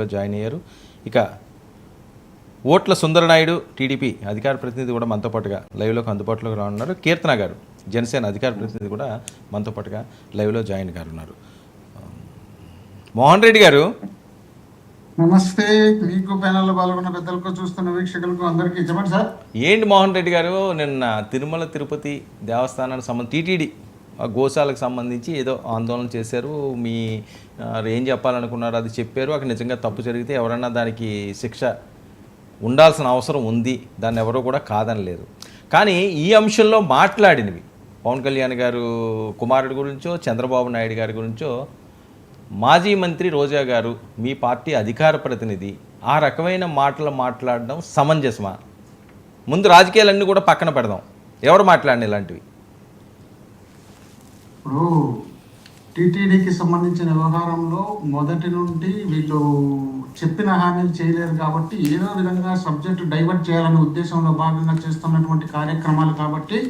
లో జాయిన్ అయ్యారు. ఇక ఓట్ల సుందరనాయుడు టీడీపీ అధికార ప్రతినిధి కూడా మనతో పాటుగా లైవ్లోకి అందుబాటులోకి రానున్నారు. కీర్తన గారు జనసేన అధికార ప్రతినిధి కూడా మనతో పాటుగా లైవ్లో జాయిన్ గారున్నారు. మోహన్ రెడ్డి గారు నమస్తే. మీకు ప్యానల్లో పాల్గొన్న పెద్దలకు చూస్తున్న వీక్షకులకు అందరికీ చెప్పండి సార్. ఏంటి మోహన్ రెడ్డి గారు, నిన్న తిరుమల తిరుపతి దేవస్థానానికి సంబంధించి టీటీడీ గోశాలకు సంబంధించి ఏదో ఆందోళన చేశారు. మీ ఏం చెప్పాలనుకున్నారు అది చెప్పారు. అక్కడ నిజంగా తప్పు జరిగితే ఎవరన్నా దానికి శిక్ష ఉండాల్సిన అవసరం ఉంది, దాన్ని ఎవరో కూడా కాదనలేరు. కానీ ఈ అంశంలో మాట్లాడినవి పవన్ కళ్యాణ్ గారు కుమారుడి గురించో చంద్రబాబు నాయుడు గారి గురించో మాజీ మంత్రి రోజా గారు మీ పార్టీ అధికార ప్రతినిధి ఆ రకమైన మాటలు మాట్లాడడం సమంజసమా? ముందు రాజకీయాలన్నీ కూడా పక్కన పెడదాం, ఎవరు మాట్లాడిన ఇలాంటివి? ఇప్పుడు టీటీడీకి సంబంధించిన వ్యవహారంలో మొదటి నుండి వీళ్ళు చెప్పిన హామీలు చేయలేరు కాబట్టి ఏదో విధంగా సబ్జెక్టు డైవర్ట్ చేయాలనే ఉద్దేశంలో భాగంగా చేస్తున్నటువంటి కార్యక్రమాలు కాబట్టి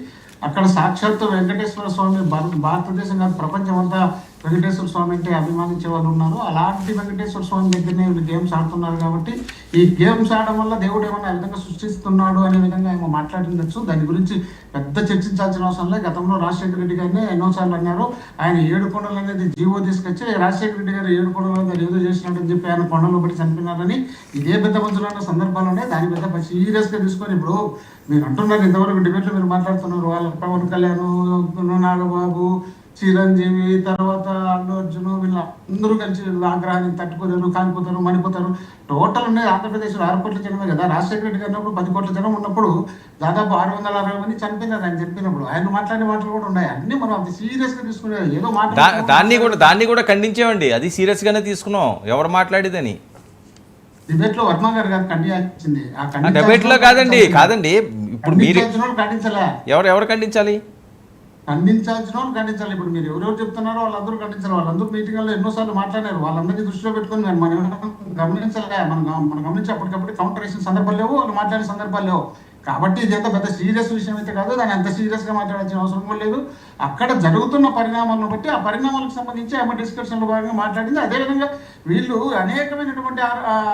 అక్కడ సాక్షాత్తు వెంకటేశ్వర స్వామి భారతదేశం కాదు ప్రపంచం అంతా వెంకటేశ్వర స్వామి అంటే అభిమానించే వాళ్ళు ఉన్నారు. అలాంటి వెంకటేశ్వర స్వామి దగ్గరనే వీళ్ళు గేమ్స్ ఆడుతున్నారు కాబట్టి ఈ గేమ్స్ ఆడడం వల్ల దేవుడు ఏమన్నా ఆ విధంగా సృష్టిస్తున్నాడు అనే విధంగా ఏమో మాట్లాడిండొచ్చు. దాని గురించి పెద్ద చర్చించాల్సిన అవసరం లేదు. గతంలో రాజశేఖర రెడ్డి గారిని ఎన్నోసార్లు అన్నారు. ఆయన 7 కొండలు అనేది జీవో తీసుకొచ్చి రాజశేఖర రెడ్డి గారు 7 కొండలు ఏదో చేసినట్టు చెప్పి ఆయన కొండలో పడి చనిపోయినారని ఇదే పెద్ద మంచులో ఉన్న సందర్భాలు ఉన్నాయి. దాని పెద్ద సీరియస్గా తీసుకొని ఇప్పుడు మీరు అంటున్నారు, ఇంతవరకు డిబేట్లో మీరు మాట్లాడుతున్నారు, వాళ్ళ పవన్ కళ్యాణ్, నాగబాబు, చిరంజీవి, తర్వాత అల్లు అర్జున్ వీళ్ళందరూ కలిసి ఆగ్రహాన్ని తట్టుకోలేరు, కాలిపోతారు, మణిపోతారు. టోటల్ ఉన్నాయి ఆంధ్రప్రదేశ్లో 6 కోట్ల జనమే కదా. రాజశేఖర రెడ్డి గారు 10 కోట్ల జనం ఉన్నప్పుడు దాదాపు 660 మంది చనిపోయినారు ఆయన చెప్పినప్పుడు. ఆయన మాట్లాడే మాటలు కూడా ఉన్నాయి. అన్ని మనం అంత సీరియస్ గా తీసుకునే ఏదో దాన్ని కూడా ఖండించేవండి. అది సీరియస్ గానే తీసుకున్నాం. ఎవరు మాట్లాడేదని డిబేట్ లో వర్మ గారు ఖండించింది. డిబేట్ లో కాదండి ఇప్పుడు మీరు ఖండించలే. ఎవరు ఖండించాలి? ఖండించాల్సిన వాళ్ళు ఖండించాలి. ఇప్పుడు మీరు ఎవరెవరు చెప్తున్నారో వాళ్ళందరూ ఖండించాలి. వాళ్ళందరూ మీటింగ్లో ఎన్నోసార్లు మాట్లాడారు. వాళ్ళందరినీ దృష్టిలో పెట్టుకుని మనం గమనించాలి. మనం గమనించి అప్పటికప్పుడు కౌంటర్ వేసిన సందర్భాలు లేవు, వాళ్ళు మాట్లాడిన సందర్భాలు లేవు. కాబట్టి ఇది ఎంత పెద్ద సీరియస్ విషయం అయితే కాదు. దాన్ని అంత సీరియస్గా మాట్లాడాల్సిన అవసరం కూడా లేదు. అక్కడ జరుగుతున్న పరిణామాలను బట్టి ఆ పరిణామాలకు సంబంధించి ఆమె డిస్కషన్లో భాగంగా మాట్లాడింది. అదేవిధంగా వీళ్ళు అనేకమైనటువంటి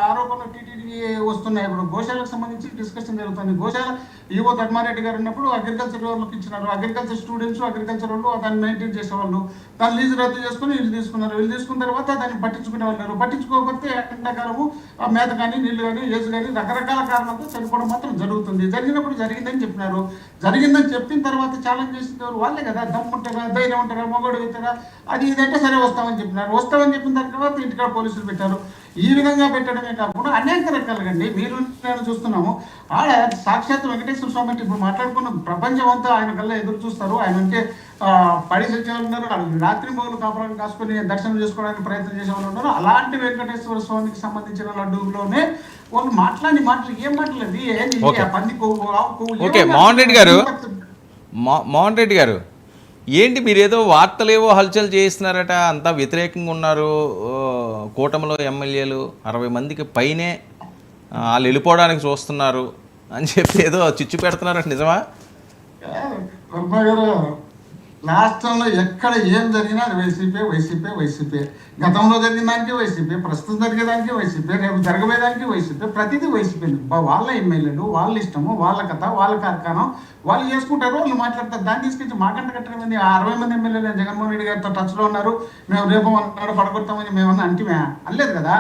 ఆరోపణలు టీటీడీ వస్తున్నాయి. ఇప్పుడు గోశాలకు సంబంధించి డిస్కషన్ జరుగుతుంది. గోశాల ఈవో ధర్మారెడ్డి గారు ఉన్నప్పుడు అగ్రికల్చర్ వాళ్ళకి ఇచ్చినారు. అగ్రికల్చర్ స్టూడెంట్స్ అగ్రికల్చర్ వాళ్ళు దాన్ని మెయింటైన్ చేసేవాళ్ళు. దాన్ని లీజు రద్దు చేసుకుని వీళ్ళు తీసుకున్నారు. వీళ్ళు తీసుకున్న తర్వాత దాన్ని పట్టించుకునే వాళ్ళు. పట్టించుకోకపోతే ఎండాకాలము ఆ మేత కానీ నీళ్లు కానీ ఏజ్ కానీ రకరకాల కారణాలతో చనిపోవడం మాత్రం జరుగుతుంది. జరిగినప్పుడు జరిగిందని చెప్పినారు. జరిగిందని చెప్పిన తర్వాత ఛాలెంజ్ చేసిన వాళ్ళే కదా. దమ్ము ఉంటారా, ధైర్యం ఉంటారా, మొగడు అవుతారా, అది ఇదంటే సరే వస్తామని చెప్పినారు. వస్తామని చెప్పిన తర్వాత ఇంటికాడ పోలీసులు పెట్టారు. ఈ విధంగా పెట్టడమే కాకుండా అనేక రకాలుగా అండి మీరు నేను చూస్తున్నాము. ఆడ సాక్షాత్ వెంకటేశ్వర స్వామి అంటే ఇప్పుడు మాట్లాడుకున్న ప్రపంచం అంతా ఆయన కల్లా ఎదురు చూస్తారు. ఆయన అంటే పడి సత్యాలు ఉన్నారు. రాత్రి మొగలు కాపురాలు కాసుకొని దర్శనం చేసుకోవడానికి ప్రయత్నం చేసే వాళ్ళు ఉన్నారు. అలాంటి వెంకటేశ్వర స్వామికి సంబంధించిన లడ్డూలోనే వాళ్ళు మాట్లాడి మాటలు ఏం మాట్లాడలేదు. పంది ఓకే మోహన్ రెడ్డి గారు ఏంటి మీరు ఏదో వార్తలేవో హల్చల్ చేస్తున్నారట, అంతా వ్యతిరేకంగా ఉన్నారు. కూటమిలో ఎమ్మెల్యేలు 60 మందికి పైనే వాళ్ళు వెళ్ళిపోవడానికి చూస్తున్నారు అని చెప్పి ఏదో చిచ్చు పెడుతున్నారట, నిజమా? రాష్ట్రంలో ఎక్కడ ఏం జరిగినా అది వైసీపీ. గతంలో జరిగిన దానికి వైసీపీ, ప్రస్తుతం జరిగేదానికి వైసీపీ, రేపు జరగబోయేదానికి వైసీపీ. ప్రతిదీ వైసీపీ. వాళ్ళ ఎమ్మెల్యేలు వాళ్ళ ఇష్టము, వాళ్ళ కథ, వాళ్ళ కార్యక్రమం వాళ్ళు చేసుకుంటారు, వాళ్ళు మాట్లాడతారు. దాన్ని తీసుకొచ్చి మాకంట కట్టడం మంది 60 మంది ఎమ్మెల్యేలు జగన్మోహన్ రెడ్డి గారితో టచ్లో ఉన్నారు. మేము రేపు అన్నాడు పడగొడతామని మేమన్నా అంటే అనలేదు కదా.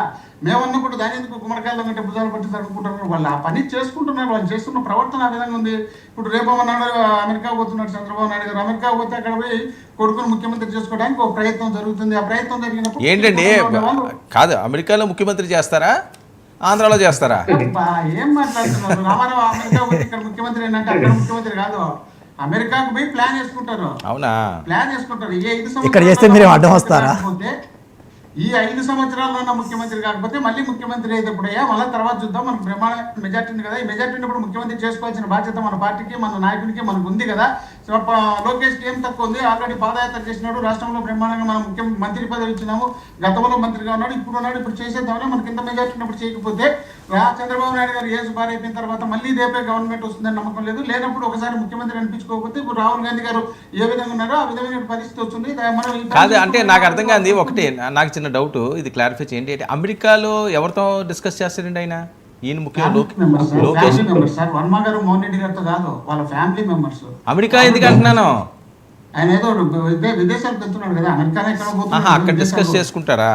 మేమన్నప్పుడు దాని ఎందుకు గుమ్మడికాయలు కంటే భుజాలు పట్టి తడుకుంటున్నారు. వాళ్ళు ఆ పని చేసుకుంటున్నారు. వాళ్ళు చేస్తున్న ప్రవర్తన ఆ విధంగా ఉంది. ఇప్పుడు రేపమన్నాడు అమెరికా పోతున్నాడు చంద్రబాబు నాయుడు గారు. అమెరికా పోతే అక్కడ పోయి కొడుకును ముఖ్యమంత్రి చేసుకోవడానికి ఒక ప్రయత్నం జరుగుతుంది. ఆ ప్రయత్నం జరిగినప్పుడు ఏంటండి కాదు, అమెరికాలో ముఖ్యమంత్రి చేస్తారా, ఆంధ్రాలో చేస్తారా? ఏం మాట్లాడుతున్నారు? రామారావు అమెరికా పోతే ఇక్కడ ముఖ్యమంత్రి ఏంటంటే అక్కడ ముఖ్యమంత్రి కాదు. అమెరికాకు పోయి ప్లాన్ చేసుకుంటారు. అవునా? ప్లాన్ చేసుకుంటారు. ఈ 5 సంవత్సరాలు ఈ 5 సంవత్సరాల్లో ఉన్న ముఖ్యమంత్రి కాకపోతే మళ్ళీ ముఖ్యమంత్రి అయినప్పుడయ్యా మళ్ళీ తర్వాత చూద్దాం. మనకు బ్రహ్మాండ మెజార్టీ ఉంది కదా. ఈ మెజార్టీని ఇప్పుడు ముఖ్యమంత్రి చేసుకోవాల్సిన బాధ్యత మన పార్టీకి, మన నాయకుడికి మనకు ఉంది కదా. లోకేష్ ఏం తక్కువ ఉంది, ఆల్రెడీ పాదయాత్ర చేసినాడు, రాష్ట్రంలో బ్రహ్మాండంగా మనం మంత్రి పదవి ఇచ్చినాము, గతంలో మంత్రిగా ఉన్నాడు, ఇప్పుడు ఉన్నాడు, ఇప్పుడు చేసేద్దామని మనకి ఇంత మెజార్టీ ఉన్నప్పుడు చేయకపోతే చంద్రబాబు నాయుడు గారు ఏజ్ బార్ అయిపోయిన తర్వాత మళ్ళీ రేపే గవర్నమెంట్ వస్తుందని నమ్మకం లేదు. లేనప్పుడు ఒకసారి ముఖ్యమంత్రి అనిపించుకోకపోతే ఇప్పుడు రాహుల్ గాంధీ గారు ఏ విధంగా ఉన్నారో ఆ విధమైన పరిస్థితి వస్తుంది. మనం కాదు అంటే నాకు అర్థం కాదు ఒకటి, నాకు చిన్న డౌట్, ఇది క్లారిఫై చేయండి. అంటే అమెరికాలో ఎవరితో డిస్కస్ చేస్తారండి ఆయన? ఈయన ముఖ్యంగా లోకేష్ సార్ వర్మ గారు మోహన్ రెడ్డి గారితో కాదు, వాళ్ళ ఫ్యామిలీ మెంబర్స్. అమెరికా ఎందుకు అంటున్నాను? ఆయన ఏదో విదేశాలకు వెళ్తున్నాడు కదా, అమెరికా అక్కడ డిస్కస్ చేసుకుంటారా?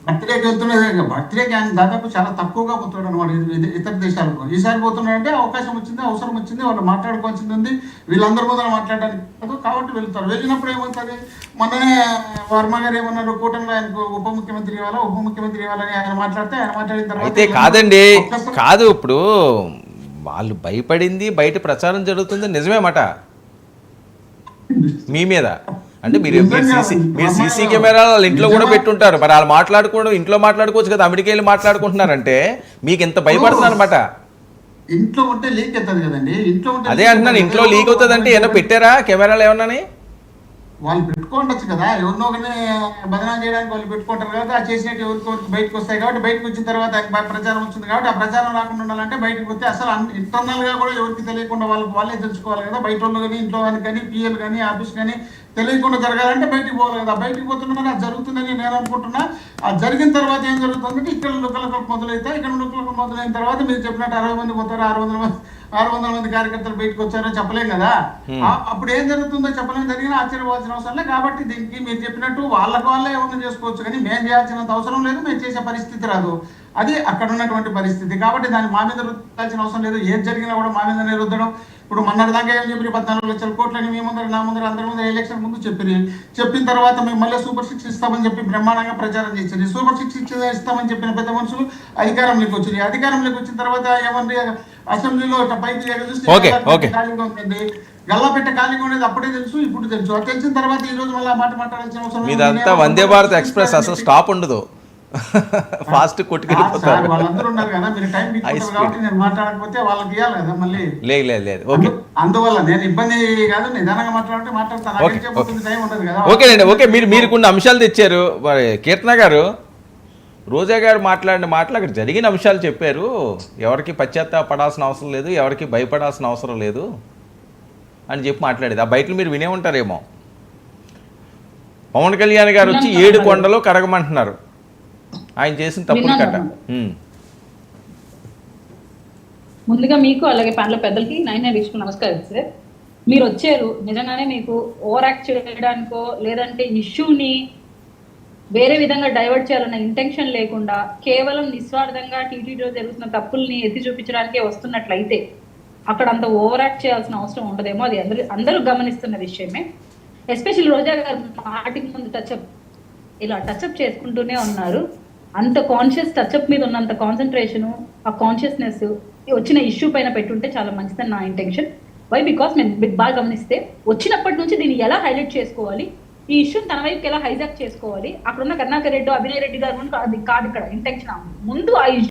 బర్త్డేకి వెళ్తున్నది, బర్త్డేకి ఆయన దాదాపు చాలా తక్కువగా పోతాడు అనమాట ఇతర దేశాలకు. ఈసారి పోతున్నాడంటే అవకాశం వచ్చింది, అవసరం వచ్చింది, వాళ్ళు మాట్లాడుకోవాల్సింది ఉంది, వీళ్ళందరి ముందర మాట్లాడడానికి కాదు కాబట్టి వెళ్తారు. వెళ్ళినప్పుడు ఏమవుతుంది, మొన్ననే వర్మ గారు ఏమన్నారు, కూటమిలో ఆయనకు ఉప ముఖ్యమంత్రి ఇవ్వాలని ఆయన మాట్లాడితే, ఆయన మాట్లాడిన తర్వాత అయితే కాదండి, కాదు ఇప్పుడు వాళ్ళు భయపడింది, బయట ప్రచారం జరుగుతుంది నిజమే మాట మీ మీద. అంటే మీరు సీసీ కెమెరాలు వాళ్ళ ఇంట్లో కూడా పెట్టుంటారు, మరి వాళ్ళు మాట్లాడుకోవడం ఇంట్లో మాట్లాడుకోవచ్చు కదా, అమెరికా వెళ్ళి మాట్లాడుకుంటున్నారంటే మీకు ఎంత భయపడుతున్నారు అనమాట. ఇంట్లో ఉంటే లీక్ అవుతుంది కదండి, ఇంట్లో ఉంటే అదే అంటున్నాను, ఇంట్లో లీక్ అవుతుంది అంటే ఏమన్నా పెట్టారా కెమెరాలు ఏమన్నాని? వాళ్ళు పెట్టుకోండొచ్చు కదా, ఎవరినో ఒకరిని బదనాం చేయడానికి వాళ్ళు పెట్టుకుంటారు కాబట్టి ఆ చేసినట్టు ఎవరికి బయటకు వస్తాయి కాబట్టి, బయటకు వచ్చిన తర్వాత ప్రచారం వచ్చింది కాబట్టి ఆ ప్రచారం రాకుండా ఉండాలంటే బయటకు వస్తే అసలు ఇంటర్నల్ గా కూడా ఎవరికి తెలియకుండా వాళ్ళే తెలుసుకోవాలి కదా, బయట వాళ్ళు కానీ ఇంట్లో వాళ్ళకి కానీ పిఎల్ కానీ ఆఫీస్ కానీ తెలియకుండా జరగాలంటే బయటికి పోవాలి కదా. బయటికి పోతున్నా అది జరుగుతుందని నేను అనుకుంటున్నా. అది జరిగిన తర్వాత ఏం జరుగుతుందంటే ఇక్కడ లుకలకు మొదలవుతాయి. ఇక్కడ లుకలకు మొదలైన తర్వాత మీరు చెప్పినట్టు 60 మంది పోతారు, 600 మంది కార్యకర్తలు బయటకు వచ్చారో చెప్పలేం కదా. అప్పుడు ఏం జరుగుతుందో చెప్పలేం, జరిగిన ఆశ్చర్యపోవాల్సిన అవసరం లేదు. కాబట్టి దీనికి మీరు చెప్పినట్టు వాళ్ళకి వాళ్ళే ఏమైనా చేసుకోవచ్చు కానీ మేము చేయాల్సినంత అవసరం లేదు, మేము చేసే పరిస్థితి రాదు. అది అక్కడ ఉన్నటువంటి పరిస్థితి. కాబట్టి దాన్ని మా మీద రుద్దాల్సిన అవసరం లేదు. ఏది జరిగినా కూడా మా మీదనే రుద్దడం. ఇప్పుడు మొన్నటి దాకా ఏం చెప్పి 14 లక్షల కోట్లని మీ ముందర నా ముందర అందరి ముందర ఎలక్షన్ ముందు చెప్పిన తర్వాత మేము మళ్ళీ సూపర్ 6 ఇస్తామని చెప్పి బ్రహ్మాండంగా ప్రచారం చేసింది. సూపర్ 6 ఇస్తామని చెప్పిన పెద్ద మనుషులు అధికారంలోకి వచ్చింది. అధికారంలోకి వచ్చిన తర్వాత ఏమంటే అసెంబ్లీలో పైకి ఖాళీగా ఉంటుంది, గల్లాపెట్ట ఖాళీగా ఉండేది అప్పుడే తెలుసు, ఇప్పుడు తెలుసు. అది తెలిసిన తర్వాత ఈ రోజు మళ్ళీ మాట్లాడాల్సిన అవసరం మీదంతా వందే భారత్ ఎక్స్ప్రెస్, అసలు స్టాప్ ఉండదు, ఫాస్ట్ కొట్టుకెళ్ళిపోతారు. వాళ్ళందరూ ఉన్నారు కదా, మీరు టైం తీసుకుంటారు కాబట్టి నేను మాట్లాడకపోతే వాళ్ళకి ఇవ్వాలి కదా మళ్ళీ. లేదు ఓకే, అందువల్ల నేను ఇబ్బంది కాదు, నిదానంగా మాట్లాడతాను, టైం ఉండదు కదా. ఓకేనండి, ఓకే. మీరు కొన్ని అంశాలు తెచ్చారు. మరి కీర్తన గారు, రోజా గారు మాట్లాడిన మాటలు అక్కడ జరిగిన అంశాలు చెప్పారు. ఎవరికి పశ్చాత్తాపడాల్సిన అవసరం లేదు, ఎవరికి భయపడాల్సిన అవసరం లేదు అని చెప్పి మాట్లాడేది. ఆ బయటలు మీరు వినే ఉంటారేమో. పవన్ కళ్యాణ్ గారు వచ్చి 7 కొండలు కరగమంటున్నారు, ఆయన చేసిన తప్పులు కట్ట. ముందుగా మీకు అలాగే ప్యానల్ పెద్దలకి నైనా నమస్కారం సార్. మీరు వచ్చారు, నిజంగానే మీకు ఓవర్ యాక్ట్ చేయడానికో లేదంటే ఇష్యూని వేరే విధంగా డైవర్ట్ చేయాలన్న ఇంటెన్షన్ లేకుండా కేవలం నిస్వార్థంగా టీటీడీలో జరుగుతున్న తప్పుల్ని ఎత్తి చూపించడానికే వస్తున్నట్లయితే అక్కడ అంత ఓవర్ యాక్ట్ చేయాల్సిన అవసరం ఉండదేమో. అది అందరూ గమనిస్తున్న విషయమే. ఎస్పెషల్లీ రోజా గారు మాటికి ముందు టచ్అప్ చేసుకుంటూనే ఉన్నారు. అంత కాన్షియస్ టచ్అప్ మీద ఉన్నంత కాన్సన్ట్రేషను, ఆ కాన్షియస్నెస్ వచ్చిన ఇష్యూ పైన పెట్టుంటే చాలా మంచిదని నా ఇంటెన్షన్. వై బికాస్ మేము బాగా గమనిస్తే వచ్చినప్పటి నుంచి దీన్ని ఎలా హైలైట్ చేసుకోవాలి, ఈ ఇష్యూని తన వైపుకి ఎలా హైజాక్ చేసుకోవాలి, అక్కడ ఉన్న కరుణాకర్ రెడ్డి, అభినయ్ రెడ్డి గారు అది కాదు ఇక్కడ ఇంటెన్షన్. ముందు ఆ